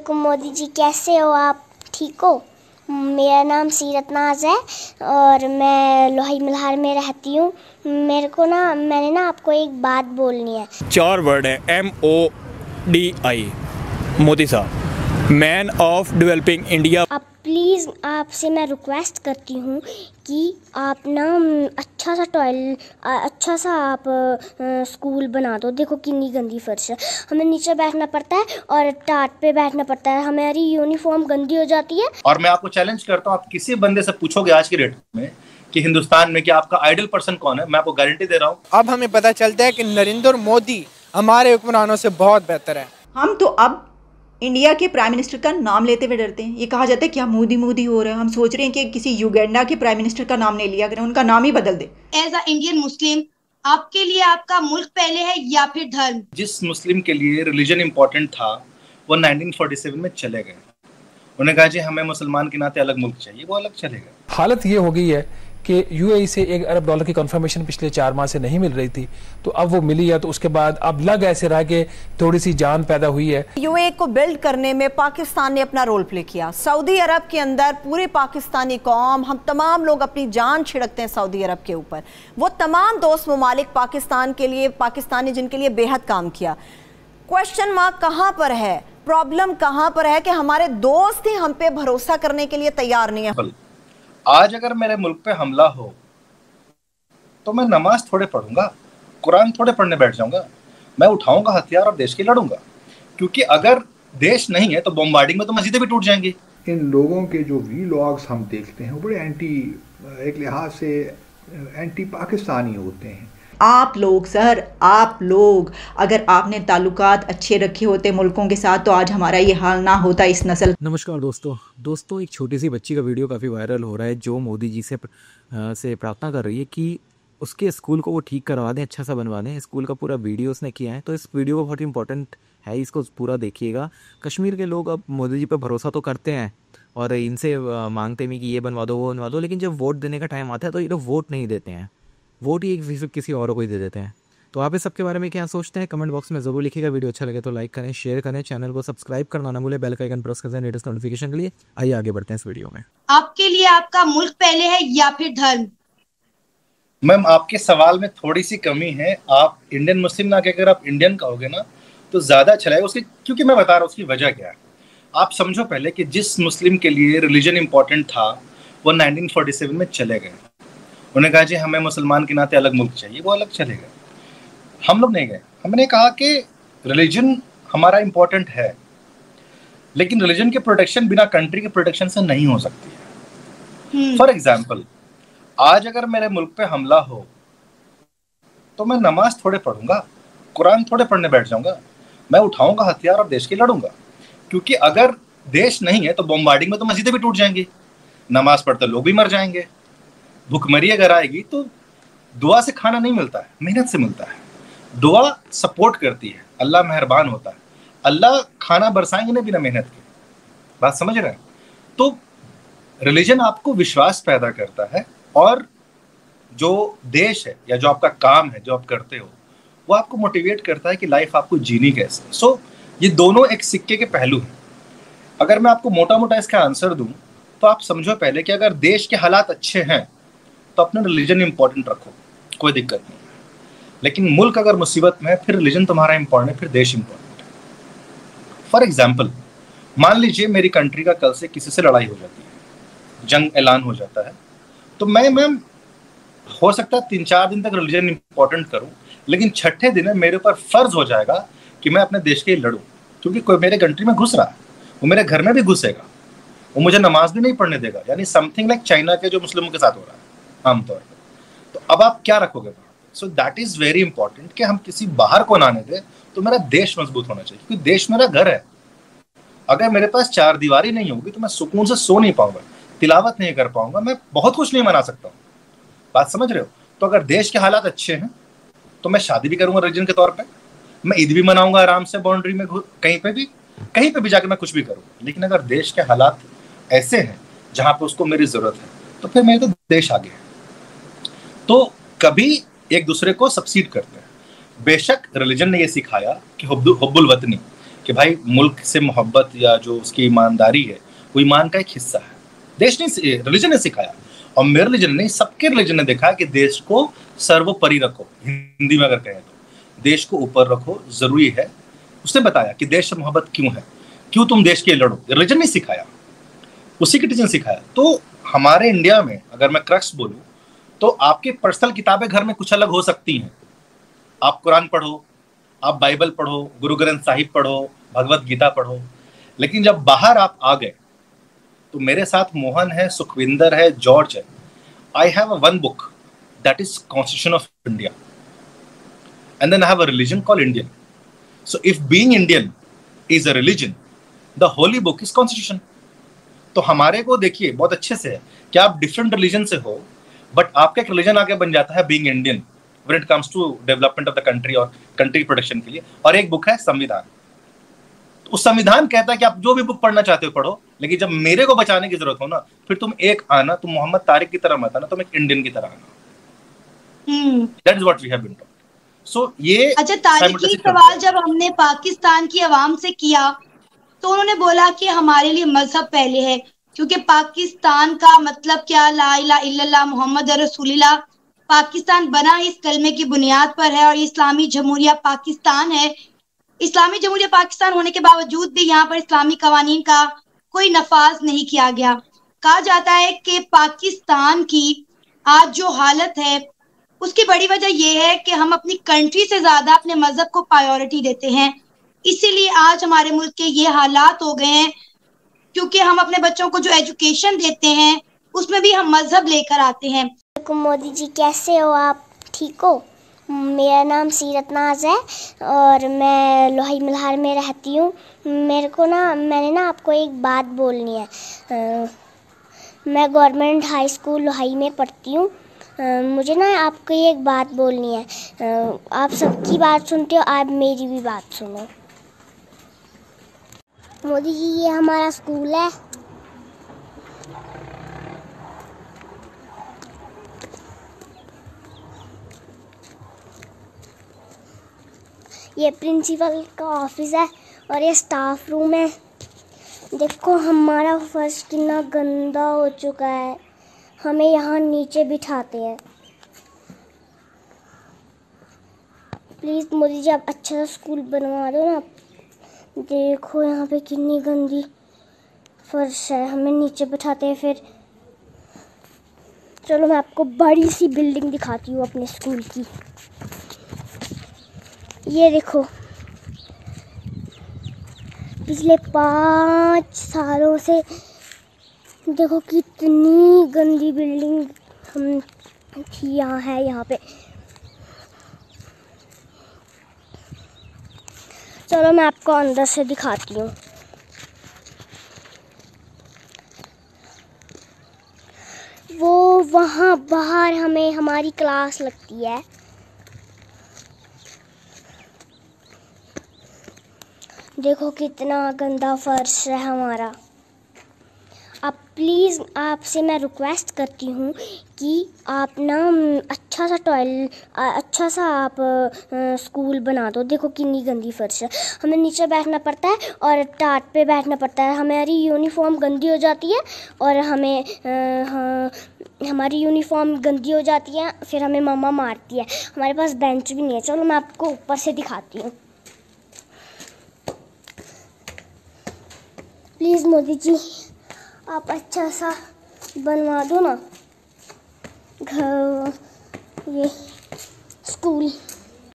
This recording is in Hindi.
वालेकुम मोदी जी, कैसे हो आप? ठीक हो? मेरा नाम सीरत नाज है और मैं लोही मल्हार में रहती हूँ। मैंने ना आपको एक बात बोलनी है। 4 वर्ड है MODI, मोदी साहब, मैन ऑफ डेवलपिंग इंडिया। आप प्लीज़, आपसे मैं रिक्वेस्ट करती हूँ कि आप ना अच्छा सा आप स्कूल बना दो। देखो कितनी गंदी फर्श है, हमें नीचे बैठना पड़ता है और टाट पे बैठना पड़ता है, हमारी यूनिफॉर्म गंदी हो जाती है। और मैं आपको चैलेंज करता हूँ, आप किसी बंदे से पूछोगे आज की डेट में कि हिंदुस्तान में कि आपका आइडल पर्सन कौन है, मैं आपको गारंटी दे रहा हूँ अब हमें पता चलता है कि नरेंद्र मोदी हमारे हुक्मरानों से बहुत बेहतर है। हम तो अब इंडिया के प्राइम मिनिस्टर का नाम लेते हुए डरते हैं। ये कहा जाता है क्या मोदी मोदी हो रहा है। हम सोच रहे हैं कि किसी युगांडा के प्राइम मिनिस्टर का नाम नहीं लिया करें, उनका नाम ही बदल दे। एज अ इंडियन मुस्लिम, आपके लिए आपका मुल्क पहले है या फिर धर्म? जिस मुस्लिम के लिए रिलीजन इंपॉर्टेंट था वो 1947 में चले गए। उन्हें कहा जी हमें मुसलमान के नाते अलग मुल्क चाहिए, वो अलग चले गए। हालत ये हो गई है कि यूएई से $1 अरब की कंफर्मेशन पिछले 4 माह से नहीं मिल रही थी, तो अब वो मिली है। तो उसके बाद अब लग ऐसे रहा कि थोड़ी सी जान पैदा हुई है। यूएई को बिल्ड करने में पाकिस्तान ने अपना रोल प्ले किया। सऊदी अरब के अंदर पूरे पाकिस्तानी कौम, हम तमाम लोग अपनी जान छिड़कते हैं सऊदी अरब के ऊपर। वो तमाम दोस्त ममालिक पाकिस्तान के लिए, पाकिस्तान ने जिनके लिए बेहद काम किया। क्वेश्चन मार्क कहाँ पर है, प्रॉब्लम कहाँ पर है कि हमारे दोस्त ही हम पे भरोसा करने के लिए तैयार नहीं है। आज अगर मेरे मुल्क पे हमला हो तो मैं नमाज थोड़े पढ़ूंगा, कुरान थोड़े पढ़ने बैठ जाऊंगा, मैं उठाऊंगा हथियार और देश के लड़ूंगा। क्योंकि अगर देश नहीं है तो बॉम्बार्डिंग में तो मस्जिदें भी टूट जाएंगी। इन लोगों के जो वीलॉग्स हम देखते हैं वो बड़े एक लिहाज से एंटी पाकिस्तानी होते हैं। आप लोग सर, आप लोग अगर आपने ताल्लुकात अच्छे रखे होते मुल्कों के साथ तो आज हमारा ये हाल ना होता इस नस्ल। नमस्कार दोस्तों, एक छोटी सी बच्ची का वीडियो काफ़ी वायरल हो रहा है जो मोदी जी से प्रार्थना कर रही है कि उसके स्कूल को वो ठीक करवा दें, अच्छा सा बनवा दें। स्कूल का पूरा वीडियो उसने किया है, तो इस वीडियो को बहुत इंपॉर्टेंट है, इसको पूरा देखिएगा। कश्मीर के लोग अब मोदी जी पर भरोसा तो करते हैं और इनसे मांगते भी कि ये बनवा दो वो बनवा दो, लेकिन जब वोट देने का टाइम आता है तो ये लोग वोट नहीं देते हैं, वोट ही किसी और को ही दे देते हैं। तो आप इस सब के बारे में क्या सोचते हैं कमेंट बॉक्स में ज़रूर लिखिएगा। वीडियो अच्छा लगे तो लाइक करें, शेयर करें, चैनल को सब्सक्राइब करना ना भूलें, बेल का आइकन प्रेस करें लेटेस्ट नोटिफिकेशन के लिए। आइए आगे बढ़ते हैं इस वीडियो में। आपके लिए आपका मुल्क पहले है या फिर धर्म? मैम आपके सवाल में थोड़ी सी कमी है। आप इंडियन मुस्लिम ना कहकर आप इंडियन कहोगे ना तो ज्यादा अच्छा लगेगा उसकी, क्योंकि मैं बता रहा हूँ उसकी वजह क्या है। आप समझो पहले कि जिस मुस्लिम के लिए रिलीजन इंपॉर्टेंट था वो 1947 में चले गए। उन्हें कहा जी हमें मुसलमान के नाते अलग मुल्क चाहिए, वो अलग चले गए। हम लोग नहीं गए। हमने कहा कि रिलीजन हमारा इंपॉर्टेंट है, लेकिन रिलीजन के प्रोटेक्शन बिना कंट्री के प्रोटेक्शन से नहीं हो सकती है। फॉर एग्जाम्पल, आज अगर मेरे मुल्क पे हमला हो तो मैं नमाज थोड़े पढ़ूंगा, कुरान थोड़े पढ़ने बैठ जाऊंगा, मैं उठाऊंगा हथियार और देश के लड़ूंगा। क्योंकि अगर देश नहीं है तो बॉम्बार्डिंग में तो मस्जिदें भी टूट जाएंगी, नमाज पढ़ते लोग भी मर जाएंगे, भुखमरी अगर आएगी तो दुआ से खाना नहीं मिलता है, मेहनत से मिलता है। दुआ सपोर्ट करती है, अल्लाह मेहरबान होता है, अल्लाह खाना बरसाएंगे ना बिना मेहनत के। बात समझ रहे हैं? तो रिलीजन आपको विश्वास पैदा करता है और जो देश है या जो आपका काम है जो आप करते हो वो आपको मोटिवेट करता है कि लाइफ आपको जीनी कैसे। सो ये दोनों एक सिक्के के पहलू हैं। अगर मैं आपको मोटा मोटा इसका आंसर दूं तो आप समझो पहले कि अगर देश के हालात अच्छे हैं तो अपना रिलीजन इंपॉर्टेंट रखो, कोई दिक्कत नहीं है। लेकिन मुल्क अगर मुसीबत में है फिर रिलीजन तुम्हारा इंपॉर्टेंट है, फिर देश इंपॉर्टेंट है। फॉर एग्जाम्पल, मान लीजिए मेरी कंट्री का कल से किसी से लड़ाई हो जाती है, जंग ऐलान हो जाता है, तो मैं मैम हो सकता है 3-4 दिन तक रिलीजन इंपॉर्टेंट करूं, लेकिन छठे दिन मेरे ऊपर फर्ज हो जाएगा कि मैं अपने देश के लिए लड़ूं। क्योंकि कोई मेरे कंट्री में घुस रहा है, वो मेरे घर में भी घुसेगा, वो मुझे नमाज भी नहीं पढ़ने देगा। यानी समथिंग लाइक चाइना के जो मुस्लिमों के साथ हो रहा है आमतौर पर। तो अब आप क्या रखोगे? So that is very important कि हम किसी बाहर को ना आने दें, तो मेरा देश मजबूत होना चाहिए, क्योंकि देश मेरा घर है। अगर मेरे पास 4 दीवारी नहीं होगी तो मैं सुकून से सो नहीं पाऊंगा, तिलावत नहीं कर पाऊंगा, मैं बहुत कुछ नहीं मना सकता हूँ। बात समझ रहे हो? तो अगर देश के हालात अच्छे हैं तो मैं शादी भी करूंगा रिलीजन के तौर पे, मैं ईद भी मनाऊंगा आराम से बाउंड्री में, कहीं पे भी जाकर मैं कुछ भी करूंगा। लेकिन अगर देश के हालात ऐसे हैं जहां पे उसको मेरी जरूरत है तो फिर मेरे तो देश आगे है। तो कभी एक दूसरे को सबसीड करते हैं। बेशक रिलीजन ने यह सिखाया कि हुब्बुल वतनी, कि भाई मुल्क से मोहब्बत या जो उसकी ईमानदारी है वो ईमान का एक हिस्सा है। देश ने, रिलीजन ने सिखाया, और मेरे रिलीजन ने, सबके रिलीजन ने देखा कि देश को सर्वोपरि रखो, हिंदी में अगर कहें तो देश को ऊपर रखो, जरूरी है। उसने बताया कि देश से मोहब्बत क्यों है, क्यों तुम देश के लिए लड़ो, रिलीजन ने सिखाया, उसी के टीचर ने सिखाया। तो हमारे इंडिया में अगर मैं क्रक्स बोलूं तो आपके पर्सनल किताबें घर में कुछ अलग हो सकती हैं, आप कुरान पढ़ो, आप बाइबल पढ़ो, गुरु ग्रंथ साहिब पढ़ो, भगवत गीता पढ़ो, लेकिन जब बाहर आप आ गए तो मेरे साथ मोहन है, सुखविंदर है, जॉर्ज है। I have one book that is constitution of India, and then I have a religion called Indian. So if being Indian is a religion, the holy book is constitution. तो हमारे को देखिए बहुत अच्छे से है कि आप डिफरेंट रिलीजन से हो, बट आपका एक रिलीजन आगे बन जाता है being Indian when it comes to development of the country और कंट्री प्रोटेक्शन के लिए। और एक बुक है संविधान। तो उस संविधान कहता है कि आप जो भी बुक पढ़ना चाहते हो पढ़ो, लेकिन जब मेरे को बचाने की जरूरत हो ना, फिर तुम एक आना, तुम मोहम्मद तारिक की तरह मत आना, तुम एक इंडियन की तरह आना। That is what we have been taught. So ये अच्छा, तारिकी सवाल जब हमने पाकिस्तान की आवाम से किया तो उन्होंने बोला कि हमारे लिए मजहब पहले है, क्योंकि पाकिस्तान का मतलब क्या, ला इलाहा इल्लल्लाह मुहम्मद रसूलुल्लाह। पाकिस्तान बना इस कलमे की बुनियाद पर है और इस्लामी जमहूरिया पाकिस्तान है। इस्लामी जमहूरिया पाकिस्तान होने के बावजूद भी यहाँ पर इस्लामी कवानीन का कोई नफाज नहीं किया गया। कहा जाता है कि पाकिस्तान की आज जो हालत है उसकी बड़ी वजह यह है कि हम अपनी कंट्री से ज्यादा अपने मजहब को प्रायोरिटी देते हैं। इसीलिए आज हमारे मुल्क के ये हालात हो गए हैं, क्योंकि हम अपने बच्चों को जो एजुकेशन देते हैं उसमें भी हम मजहब लेकर आते हैं। मोदी जी कैसे हो आप, ठीक हो? मेरा नाम सीरत नाज है और मैं लोहाई मल्हार में रहती हूँ। मैंने ना आपको एक बात बोलनी है। मैं गवर्नमेंट हाई स्कूल लोहाई में पढ़ती हूँ। मुझे ना आपको एक बात बोलनी है। आप सबकी बात सुनते हो, आप मेरी भी बात सुनो। मोदी जी, ये हमारा स्कूल है। ये प्रिंसिपल का ऑफिस है और ये स्टाफ रूम है। देखो हमारा फर्श कितना गंदा हो चुका है, हमें यहाँ नीचे बिठाते हैं। प्लीज़ मोदी जी, आप अच्छा सा स्कूल बनवा दो ना। देखो यहाँ पे कितनी गंदी फर्श है, हमें नीचे बिठाते हैं। फिर चलो मैं आपको बड़ी सी बिल्डिंग दिखाती हूँ अपने स्कूल की। ये देखो, पिछले 5 सालों से देखो कितनी गंदी बिल्डिंग हम थी यहाँ पे। चलो मैं आपको अंदर से दिखाती हूँ। वो वहाँ बाहर हमें हमारी क्लास लगती है। देखो कितना गंदा फर्श है हमारा। आप प्लीज़, आपसे मैं रिक्वेस्ट करती हूँ कि आप ना अच्छा सा आप स्कूल बना दो। देखो कितनी गंदी फर्श है, हमें नीचे बैठना पड़ता है और टाट पे बैठना पड़ता है। हमारी यूनिफॉर्म गंदी हो जाती है और हमारी यूनिफॉर्म गंदी हो जाती है, फिर हमें मम्मा मारती है। हमारे पास बेंच भी नहीं है। चलो मैं आपको ऊपर से दिखाती हूँ। प्लीज़ मोदी जी, आप अच्छा सा बनवा दो ना घर, ये स्कूल।